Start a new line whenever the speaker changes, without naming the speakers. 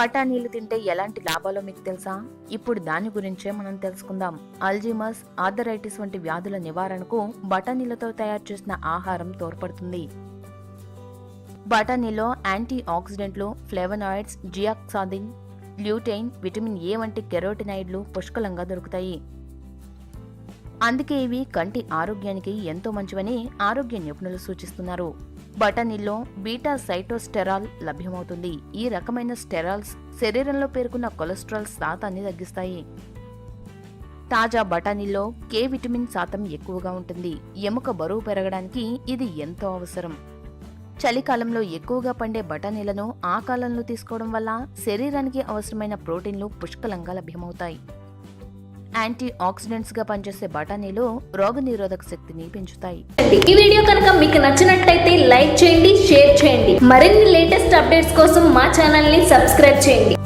బఠానీలు తింటే ఎలాంటి లాభాలో మీకు తెలుసా? ఇప్పుడు దాని గురించే మనం తెలుసుకుందాం. అల్జీమర్స్, ఆర్థరైటిస్ వంటి వ్యాధుల నివారణకు బఠానీలతో తయారు చేసిన ఆహారం తోడ్పడుతుంది. బఠానీలో యాంటీ ఆక్సిడెంట్లు, ఫ్లేవనాయిడ్స్, జియాక్సాదిన్, ల్యూటెయిన్, విటమిన్ ఏ వంటి కెరోటినాయిడ్లు పుష్కలంగా దొరుకుతాయి. అందుకే ఇవి కంటి ఆరోగ్యానికి ఎంతో మంచివని ఆరోగ్య నిపుణులు సూచిస్తున్నారు. బఠానీల్లో బీటా సైటోస్టెరాల్ లభ్యమవుతుంది. ఈ రకమైన స్టెరాల్స్ శరీరంలో పేరుకున్న కొలెస్ట్రాల్ శాతాన్ని తగ్గిస్తాయి. తాజా బఠానీల్లో కే విటమిన్ శాతం ఎక్కువగా ఉంటుంది. ఎముక బరువు పెరగడానికి ఇది ఎంతో అవసరం. చలికాలంలో ఎక్కువగా పండే బఠానీలను ఆ కాలంలో తీసుకోవడం వల్ల శరీరానికి అవసరమైన ప్రోటీన్లు పుష్కలంగా లభ్యమవుతాయి. యాంటీ ఆక్సిడెంట్స్ గా పనిచేసే బఠానీలు రోగనిరోధక శక్తిని పెంచుతాయి.
ఈ వీడియో కనుక మీకు నచ్చినట్లయితే లైక్ చేయండి, షేర్ చేయండి. మరిన్ని లేటెస్ట్ అప్డేట్స్ కోసం మా ఛానల్ ని సబ్స్క్రైబ్ చేయండి.